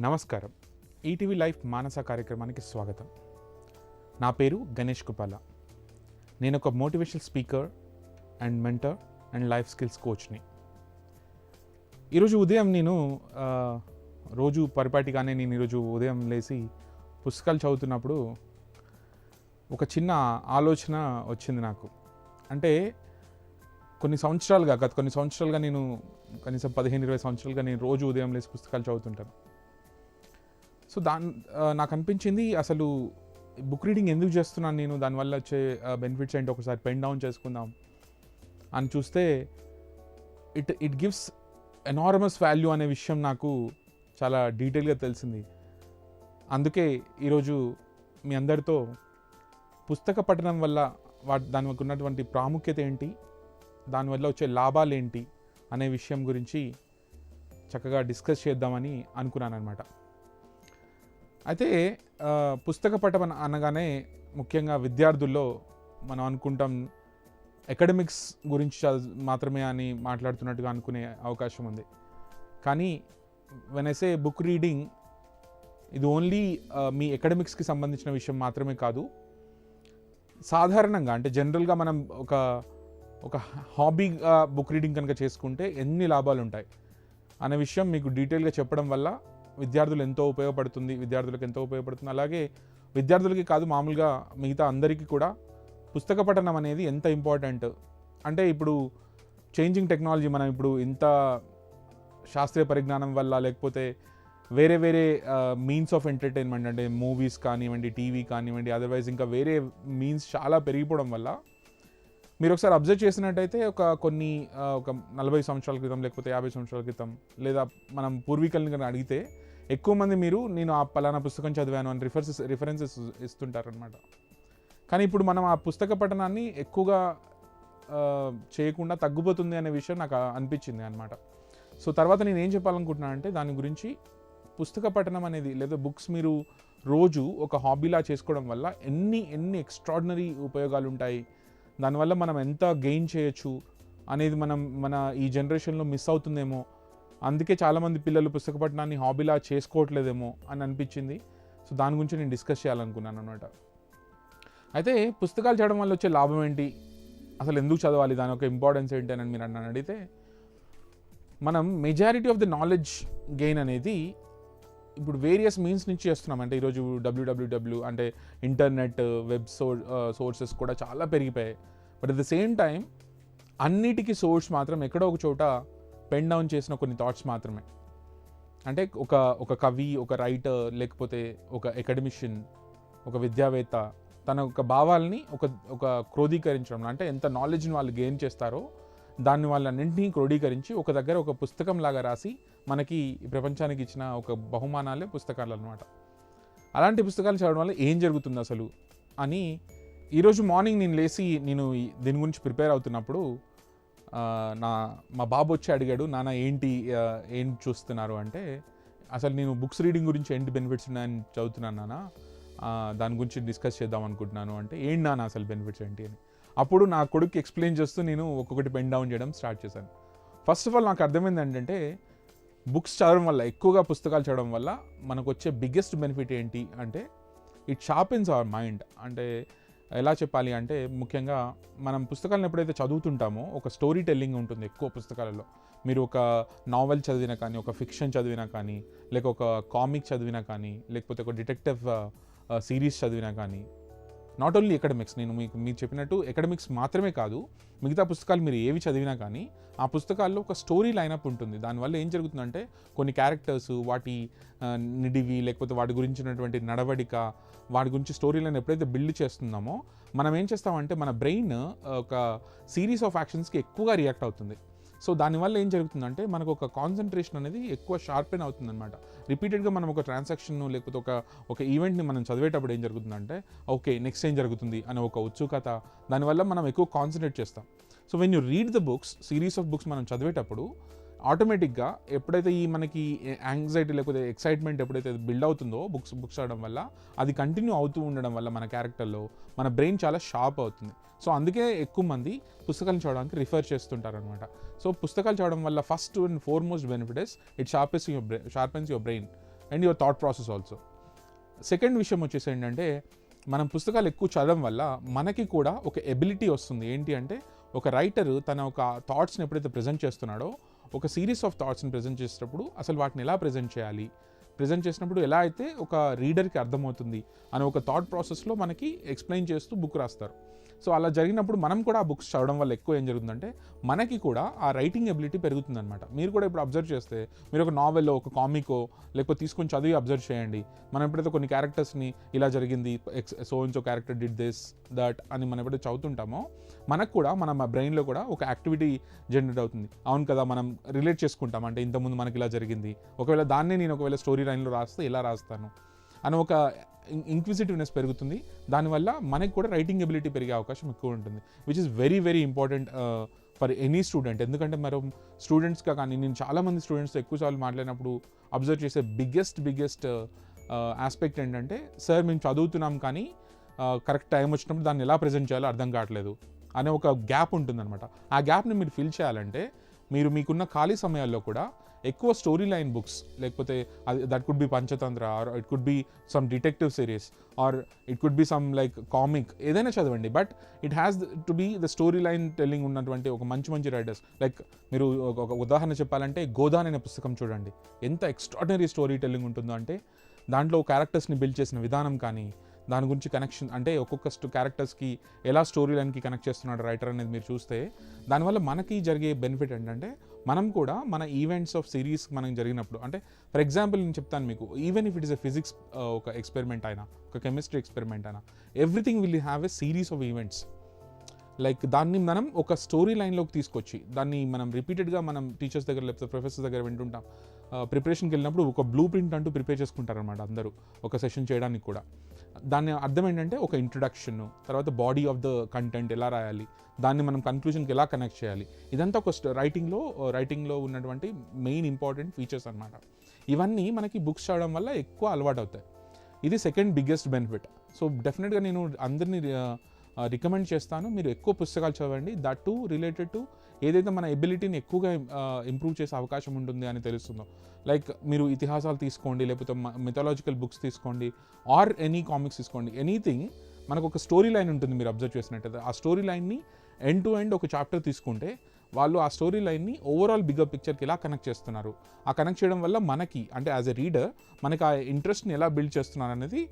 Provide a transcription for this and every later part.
నమస్కారం. ETV life మానస కార్యక్రమానికి స్వాగతం. నా పేరు గణేష్ కుపాల. నేను ఒక motivational speaker and mentor and life skills కోచ్ని. ఈరోజు ఉదయం నేను రోజు పరిపాటిగానే నేను ఈరోజు ఉదయం లేచి పుస్తకాలు చదువుతున్నప్పుడు ఒక చిన్న ఆలోచన వచ్చింది నాకు. అంటే గత కొన్ని సంవత్సరాలుగా నేను కనీసం 15-20 సంవత్సరాలుగా నేను రోజు ఉదయం లేచి పుస్తకాలు చదువుతుంటాను. సో నాకు అనిపించింది, అసలు బుక్ రీడింగ్ ఎందుకు చేస్తున్నాను నేను, దానివల్ల వచ్చే బెనిఫిట్స్ ఏంటి ఒకసారి పెన్ డౌన్ చేసుకుందాం అని చూస్తే ఇట్ గివ్స్ ఎనార్మస్ వాల్యూ అనే విషయం నాకు చాలా డీటెయిల్గా తెలిసింది. అందుకే ఈరోజు మీ అందరితో పుస్తక పఠనం వల్ల దానికి ఉన్నటువంటి ప్రాముఖ్యత ఏంటి, దానివల్ల వచ్చే లాభాలు ఏంటి అనే విషయం గురించి చక్కగా డిస్కస్ చేద్దామని అనుకున్నాను అనమాట. అయితే పుస్తక పఠనం అనగానే ముఖ్యంగా విద్యార్థుల్లో మనం అనుకుంటాం అకాడమిక్స్ గురించి మాత్రమే అని మాట్లాడుతున్నట్టుగా అనుకునే అవకాశం ఉంది. కానీ when I say book reading, ఇది ఓన్లీ మీ అకాడమిక్స్కి సంబంధించిన విషయం మాత్రమే కాదు. సాధారణంగా అంటే జనరల్గా మనం ఒక హాబీగా బుక్ రీడింగ్ కనుక చేసుకుంటే ఎన్ని లాభాలు ఉంటాయి అనే విషయం మీకు డీటెయిల్గా చెప్పడం వల్ల విద్యార్థులకు ఎంతో ఉపయోగపడుతుంది. అలాగే విద్యార్థులకి కాదు, మామూలుగా మిగతా అందరికీ కూడా పుస్తక పఠనం అనేది ఎంత ఇంపార్టెంట్ అంటే, ఇప్పుడు చేంజింగ్ టెక్నాలజీ, మనం ఇప్పుడు ఇంత శాస్త్రీయ పరిజ్ఞానం వల్ల లేకపోతే వేరే మీన్స్ ఆఫ్ ఎంటర్టైన్మెంట్ అంటే మూవీస్ కానివ్వండి, టీవీ కానివ్వండి, అదర్వైజ్ ఇంకా వేరే మీన్స్ చాలా పెరిగిపోవడం వల్ల మీరు ఒకసారి అబ్జర్వ్ చేసినట్టయితే ఒక 40 సంవత్సరాల క్రితం లేకపోతే 50 సంవత్సరాల క్రితం, లేదా మనం పూర్వీకులని కనుక అడిగితే ఎక్కువ మంది నేను ఆ పలానా పుస్తకం చదివాను అని రిఫరెన్సెస్ ఇస్తుంటారనమాట. కానీ ఇప్పుడు మనం ఆ పుస్తక పఠనాన్ని ఎక్కువగా చేయకుండా తగ్గిపోతుంది అనే విషయం నాకు అనిపించింది అనమాట. సో తర్వాత నేను ఏం చెప్పాలనుకుంటున్నాను అంటే, దాని గురించి పుస్తక పఠనం అనేది లేదా బుక్స్ మీరు రోజు ఒక హాబీలా చేసుకోవడం వల్ల ఎన్ని ఎక్స్ట్రాడినరీ ఉపయోగాలు ఉంటాయి, దానివల్ల మనం ఎంత గెయిన్ చేయొచ్చు అనేది మన ఈ జనరేషన్లో మిస్ అవుతుందేమో. అందుకే చాలామంది పిల్లలు పుస్తక పఠనాన్ని హాబీలా చేసుకోవట్లేదేమో అని అనిపించింది. సో దాని గురించి నేను డిస్కస్ చేయాలనుకున్నాను అనమాట. అయితే పుస్తకాలు చదవడం వల్ల వచ్చే లాభం ఏంటి, అసలు ఎందుకు చదవాలి, దాని యొక్క ఇంపార్టెన్స్ ఏంటి అని మీరు నన్ను అడిగితే, మనం majority of the knowledge gain అనేది ఇప్పుడు వేరియస్ మీన్స్ నుంచి చేస్తున్నాం. అంటే ఈరోజు www అంటే ఇంటర్నెట్, వెబ్ సోర్సెస్ కూడా చాలా పెరిగిపోయాయి. But at the same time అన్నిటికీ సోర్స్ మాత్రం ఎక్కడో ఒక చోట పెన్ డౌన్ చేసిన కొన్ని థాట్స్ మాత్రమే. అంటే ఒక కవి, ఒక రైటర్, లేకపోతే ఒక అకాడమిషియన్, ఒక విద్యావేత్త తన యొక్క భావాల్ని ఒక క్రోడీకరించడం, అంటే ఎంత నాలెడ్జ్ని వాళ్ళు గెయిన్ చేస్తారో దాన్ని వాళ్ళన్నింటినీ క్రోడీకరించి ఒక దగ్గర ఒక పుస్తకం లాగా రాసి మనకి ప్రపంచానికి ఇచ్చిన ఒక బహుమానాలే పుస్తకాలు అనమాట. అలాంటి పుస్తకాలు చదవడం వల్ల ఏం జరుగుతుంది అసలు అని ఈరోజు మార్నింగ్ నేను లేచి దీని గురించి ప్రిపేర్ అవుతున్నప్పుడు మా బాబు వచ్చి అడిగాడు, నాన్న ఏం చూస్తున్నారు అంటే, అసలు నేను బుక్స్ రీడింగ్ గురించి ఏంటి బెనిఫిట్స్ ఉన్నాయని చదువుతున్నాను నాన్న, దాని గురించి డిస్కస్ చేద్దాం అనుకుంటున్నాను అంటే, ఏంటి నాన్న అసలు బెనిఫిట్స్ ఏంటి అని. అప్పుడు నా కొడుకు ఎక్స్ప్లెయిన్ చేస్తూ నేను ఒక్కొక్కటి పెన్ డౌన్ చేయడం స్టార్ట్ చేశాను. ఫస్ట్ ఆఫ్ ఆల్ నాకు అర్థమైంది ఏంటంటే, బుక్స్ చదవడం వల్ల, ఎక్కువగా పుస్తకాలు చదవడం వల్ల మనకు వచ్చే బిగ్గెస్ట్ బెనిఫిట్ ఏంటి అంటే, ఇట్ షార్పెన్స్ అవర్ మైండ్. అంటే ఎలా చెప్పాలి అంటే, ముఖ్యంగా మనం పుస్తకాలను ఎప్పుడైతే చదువుతుంటామో ఒక స్టోరీ టెల్లింగ్ ఉంటుంది ఎక్కువ పుస్తకాలలో. మీరు ఒక నావెల్ చదివినా కానీ, ఒక ఫిక్షన్ చదివినా కానీ, లేక ఒక కామిక్ చదివినా కానీ, లేకపోతే ఒక డిటెక్టివ్ సిరీస్ చదివినా కానీ, నాట్ ఓన్లీ ఎకడమిక్స్, నేను మీరు చెప్పినట్టు ఎకడమిక్స్ మాత్రమే కాదు, మిగతా పుస్తకాలు మీరు ఏవి చదివినా కానీ ఆ పుస్తకాల్లో ఒక స్టోరీ లైనప్ ఉంటుంది. దానివల్ల ఏం జరుగుతుందంటే, కొన్ని క్యారెక్టర్స్, వాటి నిడివి, లేకపోతే వాటి గురించినటువంటి నడవడిక, వాటి గురించి స్టోరీ లైన్ ఎప్పుడైతే బిల్డ్ చేస్తున్నామో మనం ఏం చేస్తామంటే, మన బ్రెయిన్ ఒక సిరీస్ ఆఫ్ యాక్షన్స్కి ఎక్కువగా రియాక్ట్ అవుతుంది. సో దానివల్ల ఏం జరుగుతుందంటే, మనకు ఒక కాన్సన్ట్రేషన్ అనేది ఎక్కువ షార్పెన్ అవుతుంది అనమాట. రిపీటెడ్గా మనం ఒక ట్రాన్సాక్షన్ లేకపోతే ఒక ఈవెంట్ని మనం చదివేటప్పుడు ఏం జరుగుతుందంటే, ఓకే నెక్స్ట్ ఏం జరుగుతుంది అనే ఒక ఉత్సుకత, దానివల్ల మనం ఎక్కువ కాన్సన్ట్రేట్ చేస్తాం. So when you read the books, series of books మనం చదివేటప్పుడు ఆటోమేటిక్గా ఎప్పుడైతే మనకి యాంగ్జైటీ లేకపోతే ఎక్సైట్మెంట్ ఎప్పుడైతే బిల్డ్ అవుతుందో బుక్స్ చదవడం వల్ల, అది కంటిన్యూ అవుతూ ఉండడం వల్ల మన క్యారెక్టర్లో మన బ్రెయిన్ చాలా షార్ప్ అవుతుంది. సో అందుకే ఎక్కువ మంది పుస్తకాలను చదవడానికి రిఫర్ చేస్తుంటారనమాట. సో పుస్తకాలు చదవడం వల్ల first and foremost benefit is it sharpens your brain. And your thought process also. Second విషయం వచ్చేసి ఏంటంటే, మనం పుస్తకాలు ఎక్కువ చదవడం వల్ల మనకి కూడా ఒక ఎబిలిటీ వస్తుంది. ఏంటి అంటే, ఒక రైటర్ తన ఒక థాట్స్ని ఎప్పుడైతే ప్రజెంట్ చేస్తున్నాడో, ఒక సిరీస్ ఆఫ్ థాట్స్ని ప్రజెంట్ చేసేటప్పుడు అసలు వాటిని ఎలా ప్రజెంట్ చేయాలి, ప్రజెంట్ చేసినప్పుడు ఎలా అయితే ఒక రీడర్కి అర్థమవుతుంది అనే ఒక థాట్ ప్రాసెస్లో మనకి ఎక్స్ప్లెయిన్ చేస్తూ బుక్ రాస్తారు. సో అలా జరిగినప్పుడు మనం కూడా ఆ బుక్స్ చదవడం వల్ల ఎక్కువ ఏం జరుగుతుందంటే, మనకి కూడా ఆ రైటింగ్ ఎబిలిటీ పెరుగుతుందన్నమాట. మీరు కూడా ఇప్పుడు అబ్జర్వ్ చేస్తే, మీరు ఒక నావెల్లో, ఒక కామికో లేకపోతే తీసుకొని చదివి అబ్జర్వ్ చేయండి. మనం ఎప్పుడైతే కొన్ని క్యారెక్టర్స్ని ఇలా జరిగింది, so and so character did this that అని మనం ఎప్పుడైతే చదువుతుంటామో, మనకు కూడా మన బ్రెయిన్లో కూడా ఒక యాక్టివిటీ జనరేట్ అవుతుంది. అవును కదా, మనం రిలేట్ చేసుకుంటాం. అంటే ఇంతకుముందు మనకి ఇలా జరిగింది, ఒకవేళ దాన్నే నేను ఒకవేళ స్టోరీ లైన్లో రాస్తే ఇలా రాస్తాను అని ఒక ఇంక్విజిటివ్నెస్ పెరుగుతుంది. దానివల్ల మనకి కూడా రైటింగ్ ఎబిలిటీ పెరిగే అవకాశం ఎక్కువ ఉంటుంది, which is very very important for any student. ఎందుకంటే మనం స్టూడెంట్స్గా కానీ, నేను చాలామంది స్టూడెంట్స్తో ఎక్కువసార్లు మాట్లాడినప్పుడు అబ్జర్వ్ చేసే బిగ్గెస్ట్ ఆస్పెక్ట్ ఏంటంటే, సార్ మేము చదువుతున్నాం కానీ కరెక్ట్ టైం వచ్చినప్పుడు దాన్ని ఎలా ప్రజెంట్ చేయాలో అర్థం కావట్లేదు అనే ఒక గ్యాప్ ఉంటుందన్నమాట. ఆ గ్యాప్ని మీరు ఫిల్ చేయాలంటే, మీరు మీకున్న ఖాళీ సమయాల్లో కూడా ఎక్కువ స్టోరీ లైన్ బుక్స్, లేకపోతే that could be Panchatantra, or it could be some detective series, or it could be some like comic, ఏదైనా చదవండి. But it has to be the story line telling ఉన్నటువంటి ఒక మంచి రైటర్స్. లైక్ మీరు ఒక ఉదాహరణ చెప్పాలంటే, గోదాన్ అనే పుస్తకం చూడండి. ఎంత ఎక్స్ట్రాడినరీ స్టోరీ టెల్లింగ్ ఉంటుందో అంటే, దాంట్లో క్యారెక్టర్స్ని బిల్డ్ చేసిన విధానం కానీ, దాని గురించి కనెక్షన్ అంటే ఒక్కొక్క క్యారెక్టర్స్కి ఎలా స్టోరీ లైన్కి కనెక్ట్ చేస్తున్నాడు రైటర్ అనేది మీరు చూస్తే, దానివల్ల మనకి జరిగే బెనిఫిట్ ఏంటంటే, మనం కూడా మన ఈవెంట్స్ ఆఫ్ సిరీస్ మనం జరిగినప్పుడు, అంటే ఫర్ ఎగ్జాంపుల్ నేను చెప్తాను మీకు, even if it is a physics ఒక ఎక్స్పెరిమెంట్ అయినా, ఒక కెమిస్ట్రీ ఎక్స్పెరిమెంట్ అయినా, everything will have a series of events. Like దాన్ని మనం ఒక స్టోరీ లైన్లోకి తీసుకొచ్చి, దాన్ని మనం రిపీటెడ్గా మనం టీచర్స్ దగ్గర లేకపోతే ప్రొఫెసర్స్ దగ్గర వింటుంటాం. ప్రిపరేషన్కి వెళ్ళినప్పుడు ఒక బ్లూ ప్రింట్ అంటూ ప్రిపేర్ చేసుకుంటారనమాట అందరూ, ఒక సెషన్ చేయడానికి కూడా. దాని అర్థం ఏంటంటే, ఒక ఇంట్రడక్షన్, తర్వాత బాడీ ఆఫ్ ద కంటెంట్ ఎలా రాయాలి, దాన్ని మనం కన్క్లూజన్కి ఎలా కనెక్ట్ చేయాలి, ఇదంతా ఒక రైటింగ్లో ఉన్నటువంటి మెయిన్ ఇంపార్టెంట్ ఫీచర్స్ అనమాట. ఇవన్నీ మనకి బుక్స్ చదవడం వల్ల ఎక్కువ అలవాటు అవుతాయి. ఇది సెకండ్ బిగ్గెస్ట్ బెనిఫిట్. సో డెఫినెట్గా నేను అందరినీ రికమెండ్ చేస్తాను, మీరు ఎక్కువ పుస్తకాలు చదవండి. దట్ టు రిలేటెడ్ టు ఏదైతే మన ఎబిలిటీని ఎక్కువగా ఇంప్రూవ్ చేసే అవకాశం ఉంటుంది అని తెలుస్తుందో. లైక్ మీరు ఇతిహాసాలు తీసుకోండి, లేకపోతే మిథాలజికల్ బుక్స్ తీసుకోండి, ఆర్ ఎనీ కామిక్స్ తీసుకోండి. ఎనీథింగ్ మనకు ఒక స్టోరీ లైన్ ఉంటుంది, మీరు అబ్జర్వ్ చేసినట్టయితే. ఆ స్టోరీ లైన్ని ఎండ్ టు ఎండ్ ఒక చాప్టర్ తీసుకుంటే, వాళ్ళు ఆ స్టోరీ లైన్ని ఓవరాల్ బిగ్గర్ పిక్చర్కి ఎలా కనెక్ట్ చేస్తున్నారు, ఆ కనెక్ట్ చేయడం వల్ల మనకి, అంటే యాజ్ ఎ రీడర్ మనకి ఆ ఇంట్రెస్ట్ని ఎలా బిల్డ్ చేస్తున్నారు అనేది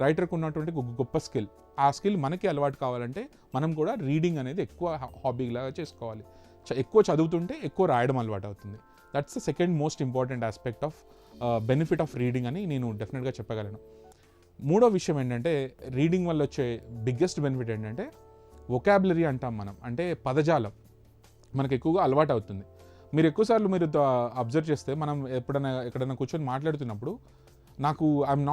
రైటర్కి ఉన్నటువంటి ఒక గొప్ప స్కిల్. ఆ స్కిల్ మనకి అలవాటు కావాలంటే మనం కూడా రీడింగ్ అనేది ఎక్కువ హాబీలాగా చేసుకోవాలి. ఎక్కువ చదువుతుంటే ఎక్కువ రాయడం అలవాటు అవుతుంది. That's the second most important aspect of benefit of reading అని నేను డెఫినెట్గా చెప్పగలను. మూడో విషయం ఏంటంటే, రీడింగ్ వల్ల వచ్చే బిగ్గెస్ట్ బెనిఫిట్ ఏంటంటే, వొకాబులరీ అంటాం మనం, అంటే పదజాలం మనకు ఎక్కువగా అలవాటు అవుతుంది. మీరు ఎక్కువసార్లు మీరు అబ్జర్వ్ చేస్తే, మనం ఎక్కడైనా కూర్చొని మాట్లాడుతున్నప్పుడు, I'm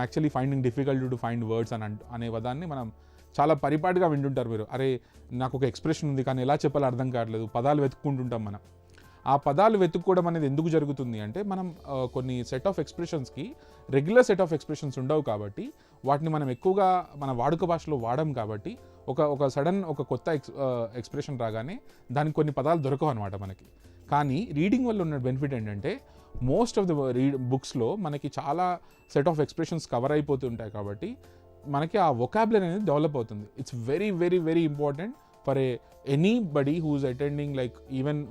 actually finding difficult to find words అనే పదాన్ని మనం చాలా పరిపాటిగా వింటుంటారు మీరు. అరే, నాకు ఒక ఎక్స్ప్రెషన్ ఉంది కానీ ఎలా చెప్పాలో అర్థం కావట్లేదు, పదాలు వెతుక్కుంటుంటాం మనం. ఆ పదాలు వెతుక్కోవడం అనేది ఎందుకు జరుగుతుంది అంటే, మనం కొన్ని సెట్ ఆఫ్ ఎక్స్ప్రెషన్స్కి రెగ్యులర్ సెట్ ఆఫ్ ఎక్స్ప్రెషన్స్ ఉండవు కాబట్టి, వాటిని మనం ఎక్కువగా మన వాడుక భాషలో వాడడం కాబట్టి, ఒక సడన్ ఒక కొత్త ఎక్స్ప్రెషన్ రాగానే దానికి కొన్ని పదాలు దొరకవు అనమాట మనకి. కానీ రీడింగ్ వల్ల ఉన్న బెనిఫిట్ ఏంటంటే, మోస్ట్ ఆఫ్ ద బుక్స్లో మనకి చాలా సెట్ ఆఫ్ ఎక్స్ప్రెషన్స్ కవర్ అయిపోతుంటాయి కాబట్టి, మనకి ఆ వొకాబులరీ అనేది డెవలప్ అవుతుంది. It's very very very important for anybody who's attending, like even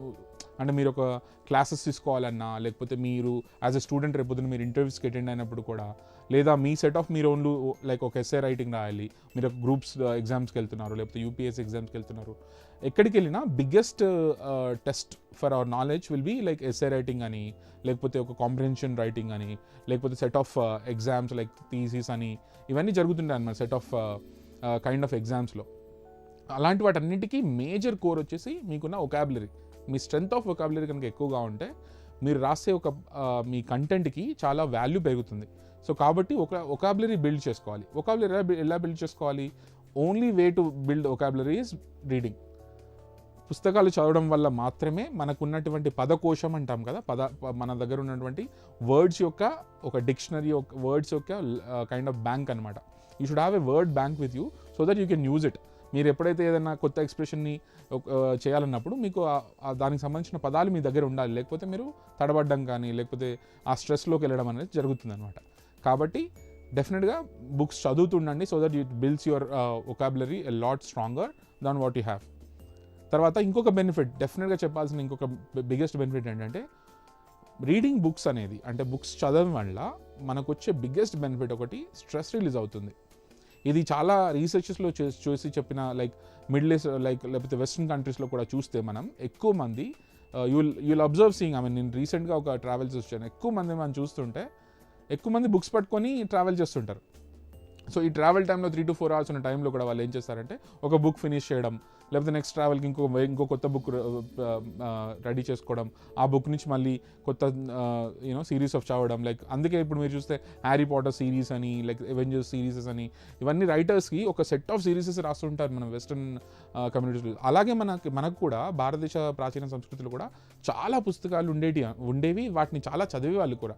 అంటే మీరు ఒక క్లాసెస్ తీసుకోవాలన్నా, లేకపోతే మీరు యాజ్ ఎ స్టూడెంట్ రేపొద్దున మీరు ఇంటర్వ్యూస్కి అటెండ్ అయినప్పుడు కూడా, లేదా మీ సెట్ ఆఫ్ మీరు ఓన్లీ లైక్ ఒక ఎస్ఏ రైటింగ్ రాయాలి, మీరు ఒక గ్రూప్స్ ఎగ్జామ్స్కి వెళ్తున్నారు, లేకపోతే యూపీఎస్సీ ఎగ్జామ్స్కి వెళ్తున్నారు, ఎక్కడికి వెళ్ళినా biggest test for our knowledge will be like essay writing అని, లేకపోతే ఒక కాంప్రిహెన్షన్ రైటింగ్ అని, లేకపోతే set of exams like thesis అని, ఇవన్నీ జరుగుతుంటాయి అన్నమాట సెట్ ఆఫ్ కైండ్ ఆఫ్ ఎగ్జామ్స్లో. అలాంటి వాటన్నిటికీ మేజర్ కోర్ వచ్చేసి మీకున్న vocabulary. Me strength of vocabulary కనుక ఎక్కువగా ఉంటే, మీరు రాసే మీ కంటెంట్కి చాలా వాల్యూ పెరుగుతుంది. సో కాబట్టి వొకాబులరీ బిల్డ్ చేసుకోవాలి. వొకాబులరీ ఎలా బిల్డ్ చేసుకోవాలి? Only way to build vocabulary is reading. పుస్తకాలు చదవడం వల్ల మాత్రమే మనకున్నటువంటి పదకోశం అంటాం కదా, మన దగ్గర ఉన్నటువంటి వర్డ్స్ యొక్క ఒక డిక్షనరీ, వర్డ్స్ యొక్క కైండ్ ఆఫ్ బ్యాంక్ అనమాట. You should have a word bank with you so that you can use it. మీరు ఎప్పుడైతే ఏదైనా కొత్త ఎక్స్ప్రెషన్ని చేయాలన్నప్పుడు మీకు దానికి సంబంధించిన పదాలు మీ దగ్గర ఉండాలి, లేకపోతే మీరు తడబడ్డం కానీ లేకపోతే ఆ స్ట్రెస్లోకి వెళ్ళడం అనేది జరుగుతుంది అనమాట. కాబట్టి డెఫినెట్గా బుక్స్ చదువుతుండండి, so that it builds your vocabulary a lot stronger than what you have. తర్వాత ఇంకొక బెనిఫిట్, డెఫినెట్గా చెప్పాల్సిన ఇంకొక బిగ్గెస్ట్ బెనిఫిట్ ఏంటంటే రీడింగ్ బుక్స్ అనేది, అంటే బుక్స్ చదవడం వల్ల మనకు వచ్చే బిగ్గెస్ట్ బెనిఫిట్ ఒకటి స్ట్రెస్ రిలీజ్ అవుతుంది. ఇది చాలా రీసెర్చెస్లో చూసి చెప్పిన లైక్ మిడిల్ ఈస్ట్ లేకపోతే వెస్ట్రన్ కంట్రీస్లో కూడా చూస్తే మనం ఎక్కువ మంది యుల్ అబ్జర్వ్ సీయింగ్, నేను రీసెంట్గా ఒక ట్రావెల్స్ వచ్చాను, ఎక్కువ మంది మనం చూస్తుంటే ఎక్కువ మంది బుక్స్ పట్టుకొని ట్రావెల్ చేస్తుంటారు. సో ఈ ట్రావెల్ టైంలో 3 to 4 hours ఉన్న టైంలో కూడా వాళ్ళు ఏం చేస్తారంటే ఒక బుక్ ఫినిష్ చేయడం, లేకపోతే నెక్స్ట్ ట్రావెల్కి ఇంకో కొత్త బుక్ రెడీ చేసుకోవడం, ఆ బుక్ నుంచి మళ్ళీ కొత్త సిరీస్ ఆఫ్ చదవడం. లైక్ అందుకే ఇప్పుడు మీరు చూస్తే హ్యారీ పాటర్ సిరీస్ అని, లైక్ అవెంజర్స్ సిరీసెస్ అని, ఇవన్నీ రైటర్స్కి ఒక సెట్ ఆఫ్ సిరీసెస్ రాస్తుంటారు మన వెస్ట్రన్ కమ్యూనిటీలో. అలాగే మనకు కూడా భారతదేశ ప్రాచీన సంస్కృతిలో కూడా చాలా పుస్తకాలు ఉండేవి, వాటిని చాలా చదివే వాళ్ళు కూడా.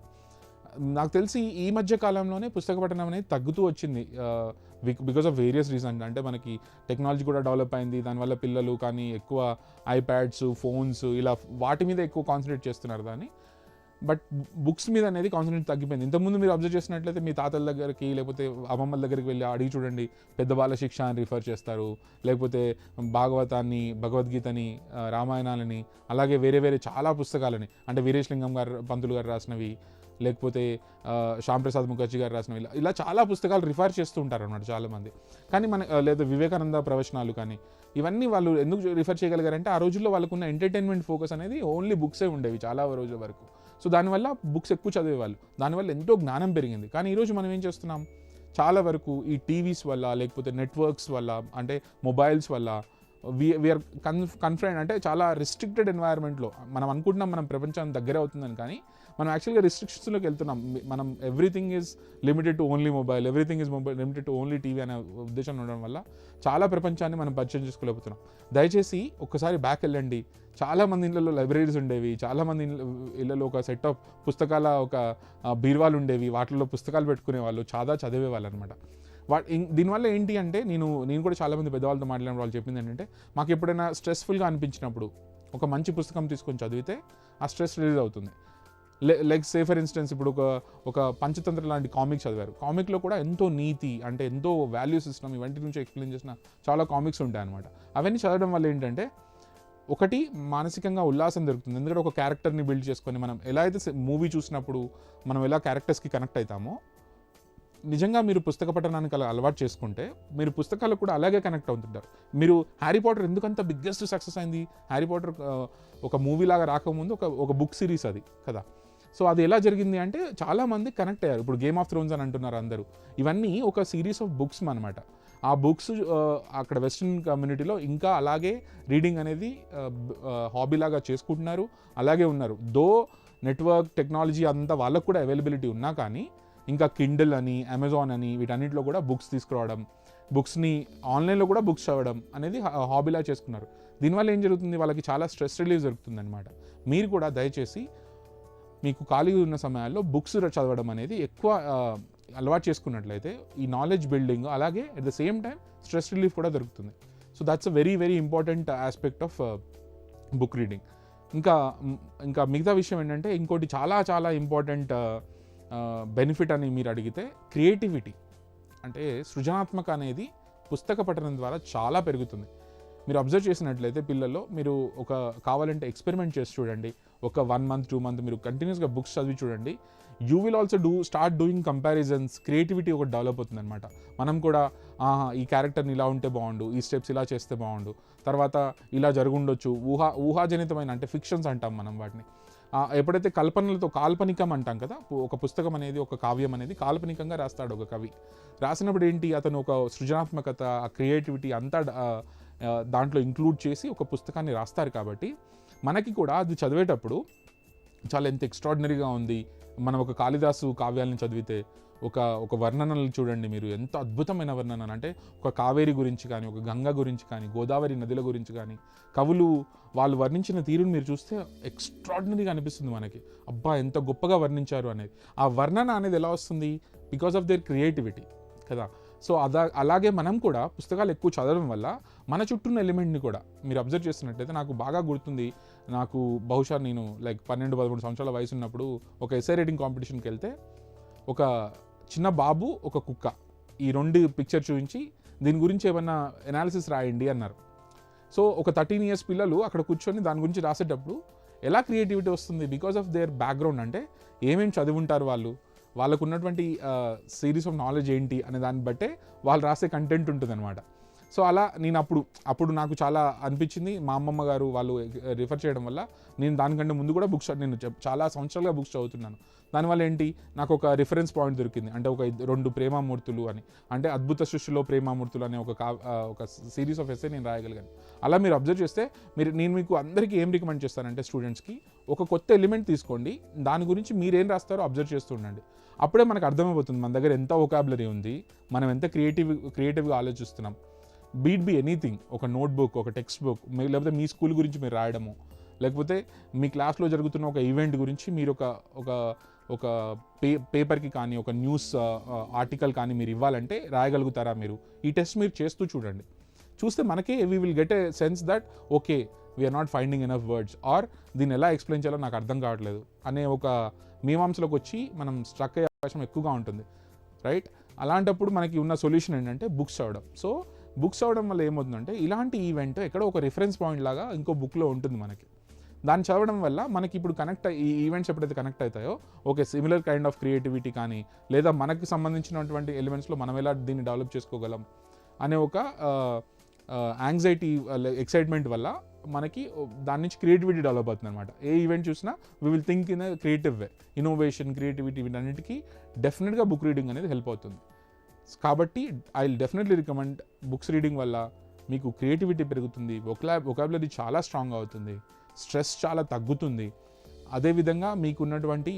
నాకు తెలిసి ఈ మధ్య కాలంలోనే పుస్తక పఠనం అనేది తగ్గుతూ వచ్చింది బికాస్ ఆఫ్ వేరియస్ రీజన్స్. అంటే మనకి టెక్నాలజీ కూడా డెవలప్ అయింది, దానివల్ల పిల్లలు కానీ ఎక్కువ ఐప్యాడ్స్, ఫోన్స్ ఇలా వాటి మీద ఎక్కువ కాన్సన్ట్రేట్ చేస్తున్నారు దాన్ని. బట్ బుక్స్ మీద అనేది కాన్సన్ట్రేట్ తగ్గిపోయింది. ఇంతకుముందు మీరు అబ్జర్వ్ చేసినట్లయితే మీ తాతల దగ్గరికి లేకపోతే అమ్మమ్మల దగ్గరికి వెళ్ళి అడిగి చూడండి, పెద్ద బాల శిక్ష అని రిఫర్ చేస్తారు, లేకపోతే భాగవతాన్ని, భగవద్గీతని, రామాయణాలని, అలాగే వేరే వేరే చాలా పుస్తకాలని, అంటే వీరేశలింగం పంతులు గారు రాసినవి, లేకపోతే శ్యాంప్రసాద్ ముఖర్జీ గారు రాసినవి, ఇలా చాలా పుస్తకాలు రిఫర్ చేస్తూ ఉంటారు అన్నమాట చాలామంది. కానీ లేదా వివేకానంద ప్రవచనాలు కానీ ఇవన్నీ వాళ్ళు ఎందుకు రిఫర్ చేయగలిగారంటే ఆ రోజుల్లో వాళ్ళకున్న ఎంటర్టైన్మెంట్ ఫోకస్ అనేది ఓన్లీ బుక్సే ఉండేవి చాలా రోజుల వరకు. సో దానివల్ల బుక్స్ ఎక్కువ చదివేవాళ్ళు, దానివల్ల ఎంతో జ్ఞానం పెరిగింది. కానీ ఈరోజు మనం ఏం చేస్తున్నాం, చాలా వరకు ఈ టీవీస్ వల్ల లేకపోతే నెట్వర్క్స్ వల్ల, అంటే మొబైల్స్ వల్ల వీఆర్ కన్ఫైన్డ్, అంటే చాలా రిస్ట్రిక్టెడ్ ఎన్వైర్న్మెంట్లో మనం అనుకుంటున్నాం మనం ప్రపంచానికి దగ్గర అవుతుందని, కానీ మనం యాక్చువల్గా రిస్ట్రిక్షన్స్లోకి వెళ్తున్నాం. మనం everything is limited to only mobile, everything is limited to only TV అనే ఉద్దేశం ఉండడం వల్ల చాలా ప్రపంచాన్ని మనం పరిచయం చేసుకోలేకపోతున్నాం. దయచేసి ఒక్కసారి బ్యాక్ వెళ్ళండి. చాలామంది ఇళ్ళలో లైబ్రరీస్ ఉండేవి, చాలామంది ఇళ్ళలో ఒక సెట్ ఆఫ్ పుస్తకాల ఒక బీరువాలు ఉండేవి, వాటిల్లో పుస్తకాలు పెట్టుకునే వాళ్ళు, చాలా చదివేవాళ్ళు అనమాట. దీనివల్ల ఏంటి అంటే నేను కూడా చాలామంది పెద్దవాళ్ళతో మాట్లాడిన వాళ్ళు చెప్పింది ఏంటంటే, మాకు ఎప్పుడైనా స్ట్రెస్ఫుల్గా అనిపించినప్పుడు ఒక మంచి పుస్తకం తీసుకొని చదివితే ఆ స్ట్రెస్ రిలీజ్ అవుతుంది. లైక్ సే ఫర్ ఇన్స్టెన్స్ ఇప్పుడు ఒక పంచతంత్ర లాంటి కామిక్ చదివారు, కామిక్లో కూడా ఎంతో నీతి, అంటే ఎంతో వాల్యూ సిస్టమ్ ఇవంటి నుంచి ఎక్స్ప్లెయిన్ చేసిన చాలా కామిక్స్ ఉంటాయి అనమాట. అవన్నీ చదవడం వల్ల ఏంటంటే ఒకటి మానసికంగా ఉల్లాసం దొరుకుతుంది, ఎందుకంటే ఒక క్యారెక్టర్ని బిల్డ్ చేసుకొని మనం ఎలా అయితే మూవీ చూసినప్పుడు మనం ఎలా క్యారెక్టర్స్కి కనెక్ట్ అవుతామో, నిజంగా మీరు పుస్తక పఠనానికి అలా అలవాటు చేసుకుంటే మీరు పుస్తకాలకు కూడా అలాగే కనెక్ట్ అవుతుంటారు. మీరు హ్యారీ పాటర్ ఎందుకంత బిగ్గెస్ట్ సక్సెస్ అయింది, హ్యారీ పాటర్ ఒక మూవీ లాగా రాకముందు ఒక బుక్ సిరీస్ అది కదా. సో అది ఎలా జరిగింది అంటే చాలామంది కనెక్ట్ అయ్యారు. ఇప్పుడు గేమ్ ఆఫ్ థ్రోన్స్ అని అంటున్నారు అందరూ, ఇవన్నీ ఒక సిరీస్ ఆఫ్ బుక్స్ అనమాట. ఆ బుక్స్ అక్కడ వెస్ట్రన్ కమ్యూనిటీలో ఇంకా అలాగే రీడింగ్ అనేది హాబీలాగా చేసుకుంటున్నారు, అలాగే ఉన్నారు. దో నెట్వర్క్ టెక్నాలజీ అంతా వాళ్ళకు కూడా అవైలబిలిటీ ఉన్నా కానీ ఇంకా కిండిల్ అని, అమెజాన్ అని, వీటన్నిటిలో కూడా బుక్స్ తీసుకురావడం, బుక్స్ని ఆన్లైన్లో కూడా బుక్స్ చదవడం అనేది హాబీలా చేసుకున్నారు. దీనివల్ల ఏం జరుగుతుంది, వాళ్ళకి చాలా స్ట్రెస్ రిలీజ్ జరుగుతుంది అనమాట. మీరు కూడా దయచేసి మీకు ఖాళీగా ఉన్న సమయాల్లో బుక్స్ చదవడం అనేది ఎక్కువ అలవాటు చేసుకున్నట్లయితే ఈ నాలెడ్జ్ బిల్డింగ్, అలాగే at the same time stress relief కూడా దొరుకుతుంది. So that's a very very important aspect of book reading. ఇంకా మిగతా విషయం ఏంటంటే ఇంకోటి చాలా చాలా ఇంపార్టెంట్ బెనిఫిట్ అని మీరు అడిగితే క్రియేటివిటీ, అంటే సృజనాత్మక అనేది పుస్తక పఠనం ద్వారా చాలా పెరుగుతుంది. మీరు అబ్జర్వ్ చేసినట్లయితే పిల్లల్లో మీరు కావాలంటే ఎక్స్పెరిమెంట్ చేసి చూడండి, ఒక 1 month 2 months మీరు కంటిన్యూస్గా బుక్స్ చదివి చూడండి. You will also start doing comparisons, creativity ఒకటి డెవలప్ అవుతుంది అనమాట. మనం కూడా ఈ క్యారెక్టర్ని ఇలా ఉంటే బాగుండు, ఈ స్టెప్స్ ఇలా చేస్తే బాగుండు, తర్వాత ఇలా జరుగుండొచ్చు, ఊహాజనితమైన అంటే ఫిక్షన్స్ అంటాం మనం వాటిని. ఎప్పుడైతే కల్పనలతో, కాల్పనికం అంటాం కదా, ఒక పుస్తకం అనేది, ఒక కావ్యం అనేది కాల్పనికంగా రాస్తాడు ఒక కవి. రాసినప్పుడు ఏంటి, అతను ఒక సృజనాత్మకత, ఆ క్రియేటివిటీ అంతా దాంట్లో ఇంక్లూడ్ చేసి ఒక పుస్తకాన్ని రాస్తారు. కాబట్టి మనకి కూడా అది చదివేటప్పుడు చాలా ఎంత ఎక్స్ట్రాడినరీగా ఉంది. మనం ఒక కాళిదాసు కావ్యాలను చదివితే ఒక వర్ణనలు చూడండి మీరు, ఎంత అద్భుతమైన వర్ణనలు, అంటే ఒక కావేరి గురించి కానీ, ఒక గంగ గురించి కానీ, గోదావరి నదుల గురించి కానీ కవులు వాళ్ళు వర్ణించిన తీరుని మీరు చూస్తే ఎక్స్ట్రాడినరీగా అనిపిస్తుంది మనకి. అబ్బా ఎంత గొప్పగా వర్ణించారు అనేది. ఆ వర్ణన అనేది ఎలా వస్తుంది, బికాస్ ఆఫ్ దేర్ క్రియేటివిటీ కదా. సో అలాగే మనం కూడా పుస్తకాలు ఎక్కువ చదవడం వల్ల మన చుట్టూ ఉన్న ఎలిమెంట్ని కూడా మీరు అబ్జర్వ్ చేస్తున్నట్టయితే, నాకు బాగా గుర్తుంది, నాకు బహుశా నేను లైక్ 12-13 సంవత్సరాల వయసు ఉన్నప్పుడు ఒక ఎస్ఐ రైటింగ్ కాంపిటీషన్కి వెళ్తే ఒక చిన్న బాబు, ఒక కుక్క, ఈ 2 పిక్చర్ చూపించి దీని గురించి ఏమన్నా ఎనాలిసిస్ రాయండి అన్నారు. సో ఒక 13 years పిల్లలు అక్కడ కూర్చొని దాని గురించి రాసేటప్పుడు ఎలా క్రియేటివిటీ వస్తుంది? Because of their background. అంటే ఏమేమి చదివి ఉంటారు వాళ్ళు, వాళ్ళకు ఉన్నటువంటి సిరీస్ ఆఫ్ నాలెడ్జ్ ఏంటి అనే దాన్ని బట్టే వాళ్ళు రాసే కంటెంట్ ఉంటుందన్నమాట. సో అలా నేను అప్పుడు నాకు చాలా అనిపించింది. మా అమ్మమ్మ గారు వాళ్ళు రిఫర్ చేయడం వల్ల నేను దానికంటే ముందు కూడా నేను చాలా సంవత్సరాలుగా బుక్స్ చదువుతున్నాను. దానివల్ల ఏంటి, నాకు ఒక రిఫరెన్స్ పాయింట్ దొరికింది. అంటే ఒక 2 ప్రేమామూర్తులు అని, అంటే అద్భుత సృష్టిలో ప్రేమామూర్తులు అనే ఒక సిరీస్ ఆఫ్ ఎస్సే నేను రాయగలిగాను. అలా మీరు అబ్జర్వ్ చేస్తే నేను మీకు అందరికీ ఏం రికమెండ్ చేస్తానంటే, స్టూడెంట్స్కి ఒక కొత్త ఎలిమెంట్ తీసుకోండి, దాని గురించి మీరేం రాస్తారో అబ్జర్వ్ చేస్తూ ఉండండి. అప్పుడే మనకు అర్థమైపోతుంది మన దగ్గర ఎంత వొకాబులరీ ఉంది, మనం ఎంత క్రియేటివ్గా ఆలోచిస్తున్నాం. బీ ఎనీథింగ్, ఒక నోట్బుక్, ఒక టెక్స్ట్ బుక్, లేకపోతే మీ స్కూల్ గురించి మీరు రాయడము, లేకపోతే మీ క్లాస్లో జరుగుతున్న ఒక ఈవెంట్ గురించి మీరు ఒక పేపర్కి కానీ, ఒక న్యూస్ ఆర్టికల్ కానీ మీరు ఇవ్వాలంటే రాయగలుగుతారా మీరు? ఈ టెస్ట్ మీరు చేస్తూ చూడండి. చూస్తే మనకే we will get a sense that okay, we're not finding enough words, or దీన్ని ఎలా ఎక్స్ప్లెయిన్ చేయాలో నాకు అర్థం కావట్లేదు అనే ఒక మీమాంసలోకి వచ్చి మనం స్ట్రక్ అయ్యే అవకాశం ఎక్కువగా ఉంటుంది, రైట్? అలాంటప్పుడు మనకి ఉన్న సొల్యూషన్ ఏంటంటే బుక్స్ చదవడం. సో బుక్స్ చదవడం వల్ల ఏమవుతుందంటే, ఇలాంటి ఈవెంట్ ఎక్కడో ఒక రిఫరెన్స్ పాయింట్ లాగా ఇంకో బుక్లో ఉంటుంది మనకి. దాన్ని చదవడం వల్ల మనకి ఇప్పుడు ఈ ఈవెంట్స్ ఎప్పుడైతే కనెక్ట్ అవుతాయో, okay similar kind of creativity కానీ, లేదా మనకి సంబంధించినటువంటి ఎలిమెంట్స్లో మనం ఎలా దీన్ని డెవలప్ చేసుకోగలం అనే ఒక యాంగ్జైటీ, ఎక్సైట్మెంట్ వల్ల మనకి దాని నుంచి క్రియేటివిటీ డెవలప్ అవుతుంది అనమాట. ఏ ఈవెంట్ చూసినా we will think in a creative way. Innovation, creativity, వీటన్నిటికీ డెఫినెట్గా బుక్ రీడింగ్ అనేది హెల్ప్ అవుతుంది. కాబట్టి I will definitely recommend books reading వల్ల మీకు క్రియేటివిటీ పెరుగుతుంది, వొకాబులరీ చాలా స్ట్రాంగ్ అవుతుంది, స్ట్రెస్ చాలా తగ్గుతుంది. అదేవిధంగా మీకు ఉన్నటువంటి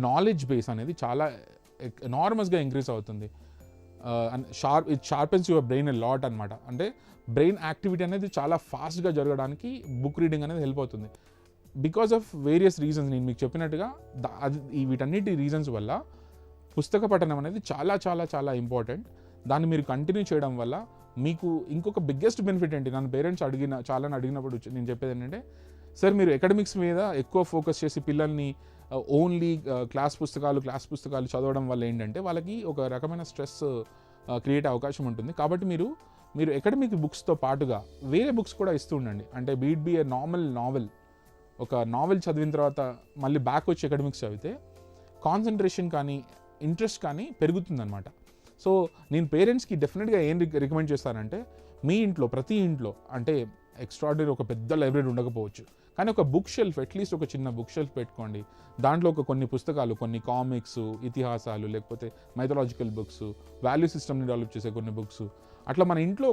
నాలెడ్జ్ బేస్ అనేది చాలా ఎనార్మస్గా ఇంక్రీజ్ అవుతుంది. It sharpens your brain a lot అనమాట. అంటే బ్రెయిన్ యాక్టివిటీ అనేది చాలా ఫాస్ట్గా జరగడానికి బుక్ రీడింగ్ అనేది హెల్ప్ అవుతుంది. బికాస్ ఆఫ్ వేరియస్ రీజన్స్, నేను మీకు చెప్పినట్టుగా వీటన్నిటి రీజన్స్ వల్ల పుస్తక పఠనం అనేది చాలా చాలా చాలా ఇంపార్టెంట్. దాన్ని మీరు కంటిన్యూ చేయడం వల్ల మీకు ఇంకొక బిగ్గెస్ట్ బెనిఫిట్ ఏంటి, నన్ను పేరెంట్స్ అడిగినప్పుడు నేను చెప్పేది ఏంటంటే, సార్ మీరు అకాడమిక్స్ మీద ఎక్కువ ఫోకస్ చేసి పిల్లల్ని ఓన్లీ క్లాస్ పుస్తకాలు చదవడం వల్ల ఏంటంటే వాళ్ళకి ఒక రకమైన స్ట్రెస్ క్రియేట్ అవకాశం ఉంటుంది. కాబట్టి మీరు అకాడమిక్ బుక్స్తో పాటుగా వేరే బుక్స్ కూడా ఇస్తూ ఉండండి. అంటే బీ ఏ నావెల్, ఒక నావెల్ చదివిన తర్వాత మళ్ళీ బ్యాక్ వచ్చి అకాడమిక్స్ చదివితే కాన్సన్ట్రేషన్ కానీ, ఇంట్రెస్ట్ కానీ పెరుగుతుందన్నమాట. సో నేను పేరెంట్స్కి డెఫినెట్గా ఏం రికమెండ్ చేస్తానంటే, మీ ఇంట్లో ప్రతి ఇంట్లో అంటే ఎక్స్ట్రాడినరీ ఒక పెద్ద లైబ్రరీ ఉండకపోవచ్చు, కానీ ఒక బుక్ షెల్ఫ్, అట్లీస్ట్ ఒక చిన్న బుక్ షెల్ఫ్ పెట్టుకోండి. దాంట్లో కొన్ని పుస్తకాలు, కొన్ని కామిక్స్, ఇతిహాసాలు, లేకపోతే మైథలాజికల్ బుక్స్, వాల్యూ సిస్టమ్ని డెవలప్ చేసే కొన్ని బుక్స్, అట్లా మన ఇంట్లో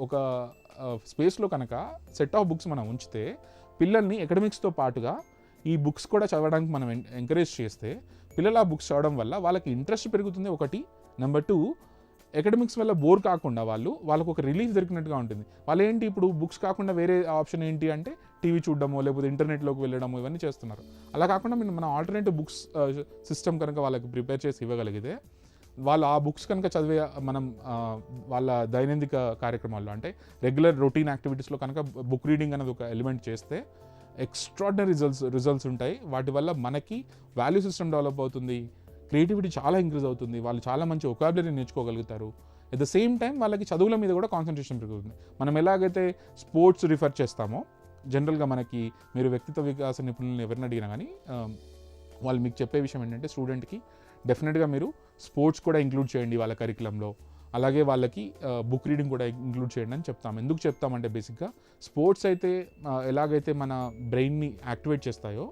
ఒక స్పేస్లో కనుక సెట్ ఆఫ్ బుక్స్ మనం ఉంచితే, పిల్లల్ని అకాడమిక్స్తో పాటుగా ఈ బుక్స్ కూడా చదవడానికి మనం ఎంకరేజ్ చేస్తే, పిల్లలు ఆ బుక్స్ చదవడం వల్ల వాళ్ళకి ఇంట్రెస్ట్ పెరుగుతుంది ఒకటి. నెంబర్ 2, అకాడమిక్స్ వల్ల బోర్ కాకుండా వాళ్ళకు ఒక రిలీఫ్ దొరికినట్టుగా ఉంటుంది. వాళ్ళు ఏంటి ఇప్పుడు బుక్స్ కాకుండా వేరే ఆప్షన్ ఏంటి అంటే టీవీ చూడడమో, లేకపోతే ఇంటర్నెట్లోకి వెళ్ళడమో, ఇవన్నీ చేస్తున్నారు. అలా కాకుండా మనం ఆల్టర్నేటివ్ బుక్స్ సిస్టమ్ కనుక వాళ్ళకి ప్రిపేర్ చేసి ఇవ్వగలిగితే, వాళ్ళు ఆ బుక్స్ కనుక చదివే మనం వాళ్ళ దైనందిక కార్యక్రమాల్లో, అంటే రెగ్యులర్ రొటీన్ యాక్టివిటీస్లో కనుక బుక్ రీడింగ్ అనేది ఒక ఎలిమెంట్ చేస్తే ఎక్స్ట్రాడినరీ రిజల్ట్స్ ఉంటాయి. వాటి వల్ల మనకి వాల్యూ సిస్టమ్ డెవలప్ అవుతుంది, క్రియేటివిటీ చాలా ఇంక్రీజ్ అవుతుంది, వాళ్ళు చాలా మంచి వొకాబులరీ నేర్చుకోగలుగుతారు. ఎట్ ద సేమ్ టైం వాళ్ళకి చదువుల మీద కూడా కాన్సన్ట్రేషన్ పెరుగుతుంది. మనం ఎలాగైతే స్పోర్ట్స్ రిఫర్ చేస్తామో, జనరల్గా మనకి మీరు వ్యక్తిత్వ వికాస నిపుణులను ఎవరిని అడిగినా కానీ వాళ్ళు మీకు చెప్పే విషయం ఏంటంటే, స్టూడెంట్కి డెఫినెట్గా మీరు స్పోర్ట్స్ కూడా ఇంక్లూడ్ చేయండి వాళ్ళ కరికులంలో, అలాగే వాళ్ళకి బుక్ రీడింగ్ కూడా ఇంక్లూడ్ చేయండి అని చెప్తాం. ఎందుకు చెప్తామంటే, బేసిక్గా స్పోర్ట్స్ అయితే ఎలాగైతే మన బ్రెయిన్ని యాక్టివేట్ చేస్తాయో,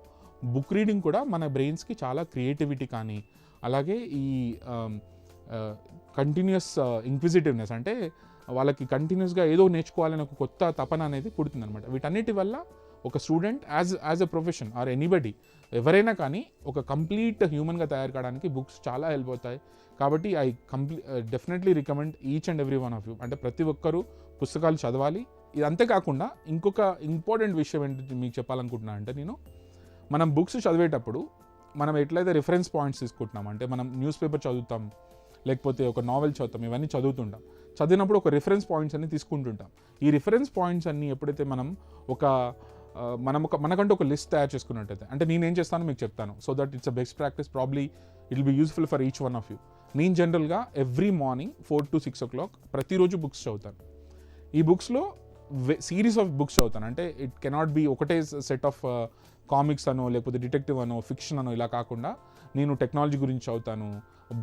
బుక్ రీడింగ్ కూడా మన బ్రెయిన్స్కి చాలా క్రియేటివిటీ కానీ, అలాగే ఈ కంటిన్యూస్ ఇంక్విజిటివ్నెస్, అంటే వాళ్ళకి కంటిన్యూస్గా ఏదో నేర్చుకోవాలని ఒక కొత్త తపన అనేది పుడుతుంది అనమాట. వీటన్నిటి వల్ల ఒక student as a profession or anybody, ఎవరైనా కానీ ఒక కంప్లీట్ హ్యూమన్గా తయారు కావడానికి బుక్స్ చాలా హెల్ప్ అవుతాయి. కాబట్టి I definitely recommend each and every one of you, అంటే ప్రతి ఒక్కరూ పుస్తకాలు చదవాలి. ఇది అంతేకాకుండా ఇంకొక ఇంపార్టెంట్ విషయం ఏంటి మీకు చెప్పాలనుకుంటున్నా అంటే, మనం బుక్స్ చదివేటప్పుడు మనం ఎట్లయితే రిఫరెన్స్ పాయింట్స్ తీసుకుంటున్నాం, అంటే మనం న్యూస్ పేపర్ చదువుతాం, లేకపోతే ఒక నావెల్ చదువుతాం, ఇవన్నీ చదువుతుంటాం. చదివినప్పుడు ఒక రిఫరెన్స్ పాయింట్స్ అన్ని తీసుకుంటుంటాం. ఈ రిఫరెన్స్ పాయింట్స్ అన్ని ఎప్పుడైతే మనకంటూ ఒక లిస్ట్ తయారు చేసుకున్నట్టయితే, అంటే నేనేం చేస్తానో మీకు చెప్తాను, so that it's a best practice, probably it will be useful for each one of you. నేను జనరల్గా ఎవ్రీ మార్నింగ్ 4 to 6 o'clock ప్రతిరోజు బుక్స్ చదువుతాను. ఈ బుక్స్లో సిరీస్ ఆఫ్ బుక్స్ చదువుతాను. అంటే ఇట్ కెనాట్ బీ ఒకటే సెట్ ఆఫ్ కామిక్స్ అనో, లేకపోతే డిటెక్టివ్ అనో, ఫిక్షన్ అనో, ఇలా కాకుండా నేను టెక్నాలజీ గురించి చదువుతాను,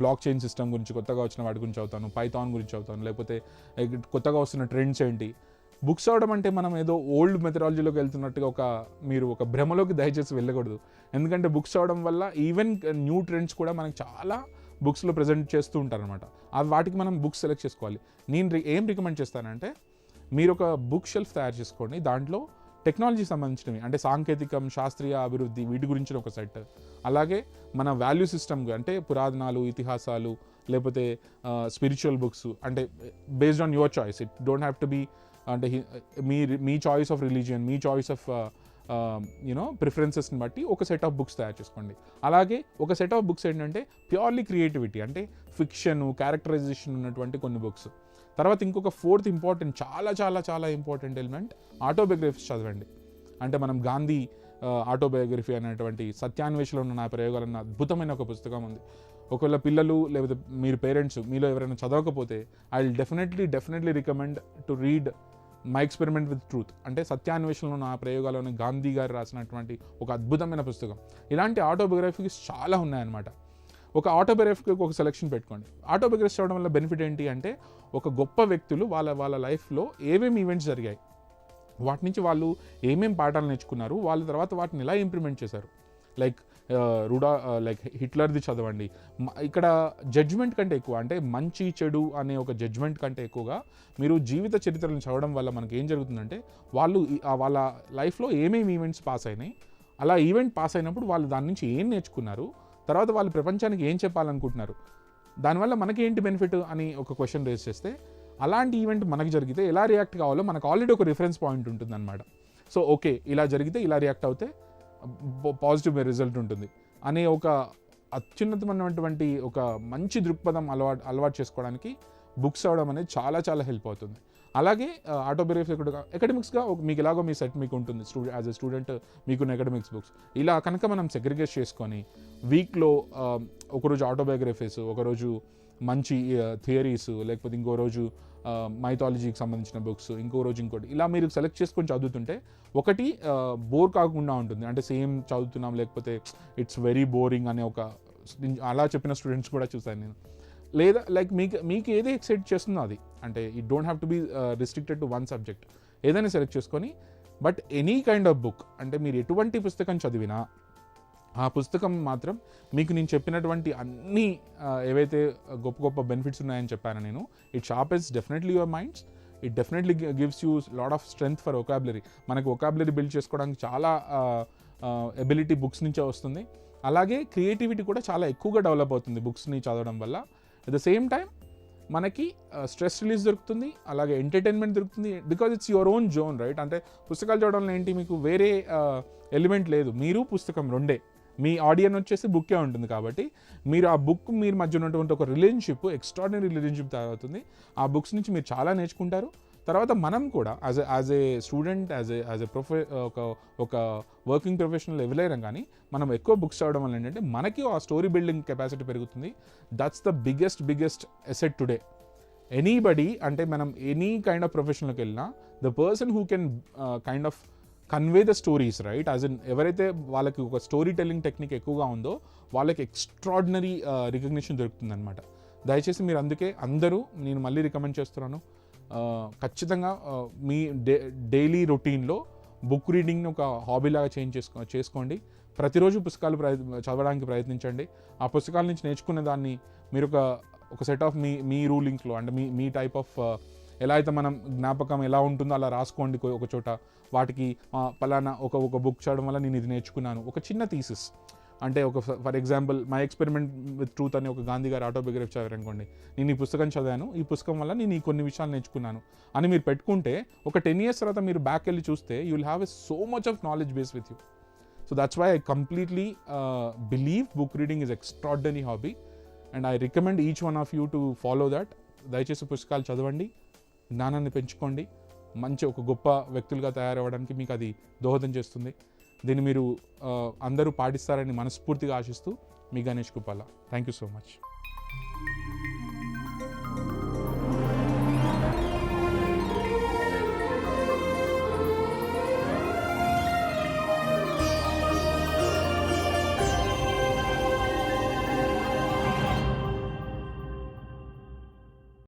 బ్లాక్ చైన్ సిస్టమ్ గురించి, కొత్తగా వచ్చిన వాటి గురించి చదువుతాను, పైథాన్ గురించి చదువుతాను, లేకపోతే కొత్తగా వస్తున్న ట్రెండ్స్ ఏంటి. బుక్స్ చదవడం అంటే మనం ఏదో ఓల్డ్ మెథడాలజీలోకి వెళ్తున్నట్టుగా మీరు ఒక భ్రమలోకి దయచేసి వెళ్ళకూడదు. ఎందుకంటే బుక్స్ చదవడం వల్ల ఈవెన్ న్యూ ట్రెండ్స్ కూడా మనకు చాలా బుక్స్లో ప్రజెంట్ చేస్తూ ఉంటారనమాట. వాటికి మనం బుక్స్ సెలెక్ట్ చేసుకోవాలి. నేను ఏం రికమెండ్ చేస్తానంటే, మీరు ఒక బుక్ షెల్ఫ్ తయారు చేసుకోండి. దాంట్లో టెక్నాలజీకి సంబంధించినవి, అంటే సాంకేతికం, శాస్త్రీయ అభివృద్ధి, వీటి గురించిన ఒక సెట్, అలాగే మన వాల్యూ సిస్టమ్, అంటే పురాణాలు, ఇతిహాసాలు, లేకపోతే స్పిరిచువల్ బుక్స్, అంటే based on your choice. It don't have to be, అంటే మీ చాయిస్ ఆఫ్ రిలీజియన్, మీ చాయిస్ ఆఫ్ ప్రిఫరెన్సెస్ని బట్టి ఒక సెట్ ఆఫ్ బుక్స్ తయారు చేసుకోండి. అలాగే ఒక సెట్ ఆఫ్ బుక్స్ ఏంటంటే ప్యూర్లీ క్రియేటివిటీ, అంటే ఫిక్షన్, క్యారెక్టరైజేషన్ ఉన్నటువంటి కొన్ని బుక్స్. తర్వాత ఇంకొక ఫోర్త్ ఇంపార్టెంట్, చాలా చాలా చాలా ఇంపార్టెంట్ ఎలిమెంట్, ఆటోబయోగ్రఫీస్ చదవండి. అంటే మనం గాంధీ ఆటోబయోగ్రఫీ అనేటువంటి సత్యాన్వేషణలో ఉన్న నా ప్రయోగాలు అన్న అద్భుతమైన ఒక పుస్తకం ఉంది. ఒకవేళ పిల్లలు లేకపోతే మీరు పేరెంట్స్ మీలో ఎవరైనా చదవకపోతే, I will definitely recommend to read my experiment with truth, అంటే సత్యాన్వేషణలో నా ప్రయోగాలను గాంధీ గారు రాసినటువంటి ఒక అద్భుతమైన పుస్తకం. ఇలాంటి ఆటోబయోగ్రఫీస్ చాలా ఉన్నాయన్నమాట. ఒక ఆటోబయోగ్రఫీకి ఒక సెలెక్షన్ పెట్టుకోండి. ఆటోబయోగ్రఫీ చదవడం వల్ల బెనిఫిట్ ఏంటి అంటే, ఒక గొప్ప వ్యక్తులు వాళ్ళ లైఫ్లో ఏమేమి ఈవెంట్స్ జరిగాయి, వాటి నుంచి వాళ్ళు ఏమేం పాఠాలు నేర్చుకున్నారు, వాళ్ళ తర్వాత వాటిని ఎలా ఇంప్లిమెంట్ చేశారు. లైక్ హిట్లర్ది చదవండి. ఇక్కడ జడ్జ్మెంట్ కంటే ఎక్కువ, అంటే మంచి చెడు అనే ఒక జడ్జ్మెంట్ కంటే ఎక్కువగా మీరు జీవిత చరిత్రలను చదవడం వల్ల మనకి ఏం జరుగుతుందంటే, వాళ్ళ లైఫ్లో ఏమేమి ఈవెంట్స్ పాస్ అయినాయి, అలా ఈవెంట్ పాస్ అయినప్పుడు వాళ్ళు దాని నుంచి ఏం నేర్చుకున్నారు, తర్వాత వాళ్ళు ప్రపంచానికి ఏం చెప్పాలనుకుంటున్నారు, దానివల్ల మనకి ఏంటి బెనిఫిట్ అని ఒక క్వశ్చన్ రేస్ చేస్తే, అలాంటి ఈవెంట్ మనకి జరిగితే ఎలా రియాక్ట్ కావాలో మనకు ఆల్రెడీ ఒక రిఫరెన్స్ పాయింట్ ఉంటుందన్నమాట. సో ఓకే, ఇలా జరిగితే ఇలా రియాక్ట్ అవుతే పాజిటివ్ రిజల్ట్ ఉంటుంది అనే ఒక అత్యున్నతమైనటువంటి ఒక మంచి దృక్పథం అలవాటు చేసుకోవడానికి బుక్స్ చదవడం అనేది చాలా చాలా హెల్ప్ అవుతుంది. అలాగే ఆటోబయోగ్రఫీ అకాడమిక్స్గా మీకు ఎలాగో మీ సెట్ మీకు ఉంటుంది, యాజ్ ఎ స్టూడెంట్ మీకున్న అకాడమిక్స్ బుక్స్. ఇలా కనుక మనం సెగ్రిగేట్ చేసుకొని వీక్లో ఒకరోజు ఆటోబయోగ్రఫీస్, ఒకరోజు మంచి థియరీస్, లేకపోతే ఇంకో రోజు మైథాలజీకి సంబంధించిన బుక్స్, ఇంకో రోజు ఇంకోటి, ఇలా మీరు సెలెక్ట్ చేసుకొని చదువుతుంటే ఒకటి బోర్ కాకుండా ఉంటుంది. అంటే సేమ్ చదువుతున్నాం, లేకపోతే ఇట్స్ వెరీ బోరింగ్ అనే అలా చెప్పిన స్టూడెంట్స్ కూడా చూసాను నేను. లేదా మీకు ఏది ఎక్సైట్ చేస్తుందో అది, అంటే it don't have to be restricted to one subject, ఏదైనా సెలెక్ట్ చేసుకొని, but any kind of book, అంటే మీరు ఎటువంటి పుస్తకం చదివినా ఆ పుస్తకం మాత్రం మీకు నేను చెప్పినటువంటి అన్ని ఏవైతే గొప్ప గొప్ప బెనిఫిట్స్ ఉన్నాయని చెప్పాను నేను, it sharpens definitely your minds, it definitely gives you lot of strength for vocabulary. మనకు వొకాబులరీ బిల్డ్ చేసుకోవడానికి చాలా ఎబిలిటీ బుక్స్ నుంచే వస్తుంది. అలాగే క్రియేటివిటీ కూడా చాలా ఎక్కువగా డెవలప్ అవుతుంది బుక్స్ని చదవడం వల్ల. అట్ ద సేమ్ టైం మనకి స్ట్రెస్ రిలీజ్ దొరుకుతుంది, అలాగే ఎంటర్టైన్మెంట్ దొరుకుతుంది, because it's your own zone, right? అంటే పుస్తకాలు చదవడంలో ఏంటి, మీకు వేరే ఎలిమెంట్ లేదు, మీరు పుస్తకం రెండే, మీ ఆడియన్ వచ్చేసి బుక్కే ఉంటుంది. కాబట్టి మీరు ఆ బుక్ మీరు మధ్య ఉన్నటువంటి ఒక రిలేషన్షిప్, ఎక్స్ట్రాడినరీ రిలేషన్షిప్ తయారవుతుంది. ఆ బుక్స్ నుంచి మీరు చాలా నేర్చుకుంటారు. తర్వాత మనం కూడా as a student, as a ఒక వర్కింగ్ ప్రొఫెషనల్ ఎవరైనా కానీ మనం ఎక్కువ బుక్స్ చదవడం వల్ల ఏంటంటే మనకి ఆ స్టోరీ బిల్డింగ్ కెపాసిటీ పెరుగుతుంది. That's the biggest asset today. Anybody, అంటే మనం ఎనీ కైండ్ ఆఫ్ ప్రొఫెషన్లోకి వెళ్ళినా, the person who can kind of convey the stories, right? As in ఎవరైతే వాళ్ళకి ఒక స్టోరీ టెల్లింగ్ టెక్నిక్ ఎక్కువగా ఉందో వాళ్ళకి ఎక్స్ట్రాడినరీ రికగ్నిషన్ దొరుకుతుంది అనమాట. దయచేసి మీరు అందుకే అందరూ, నేను మళ్ళీ రికమెండ్ చేస్తున్నాను, ఖచ్చితంగా మీ డైలీ రొటీన్లో బుక్ రీడింగ్ని ఒక హాబీలాగా చేసుకోండి. ప్రతిరోజు పుస్తకాలు చదవడానికి ప్రయత్నించండి. ఆ పుస్తకాల నుంచి నేర్చుకునే దాన్ని మీరు ఒక సెట్ ఆఫ్ మీ రూలింగ్స్లో, అంటే మీ టైప్ ఆఫ్ ఎలా అయితే మనం జ్ఞాపకం ఎలా ఉంటుందో అలా రాసుకోండి ఒక చోట. వాటికి పలానా ఒక బుక్ చదవడం వల్ల నేను ఇది నేర్చుకున్నాను, ఒక చిన్న థీసిస్. అంటే for example my experiment with truth అనే ఒక గాంధీ గారి ఆటోబయోగ్రఫీ చదివారనుకోండి, నేను ఈ పుస్తకం చదివాను, ఈ పుస్తకం వల్ల నేను ఈ కొన్ని విషయాలు నేర్చుకున్నాను అని మీరు పెట్టుకుంటే, ఒక 10 years తర్వాత మీరు బ్యాక్ వెళ్ళి చూస్తే you will have so much of knowledge base with you. So that's why I completely believe book reading is extraordinary hobby. And I recommend each one of you to follow that. దయచేసి పుస్తకాలు చదవండి, జ్ఞానాన్ని పెంచుకోండి, మంచి ఒక గొప్ప వ్యక్తులుగా తయారవ్వడానికి మీకు అది దోహదం చేస్తుంది. దీన్ని మీరు అందరూ పాటిస్తారని మనస్ఫూర్తిగా ఆశిస్తూ మీ Ganesh Kuppala. Thank you so much.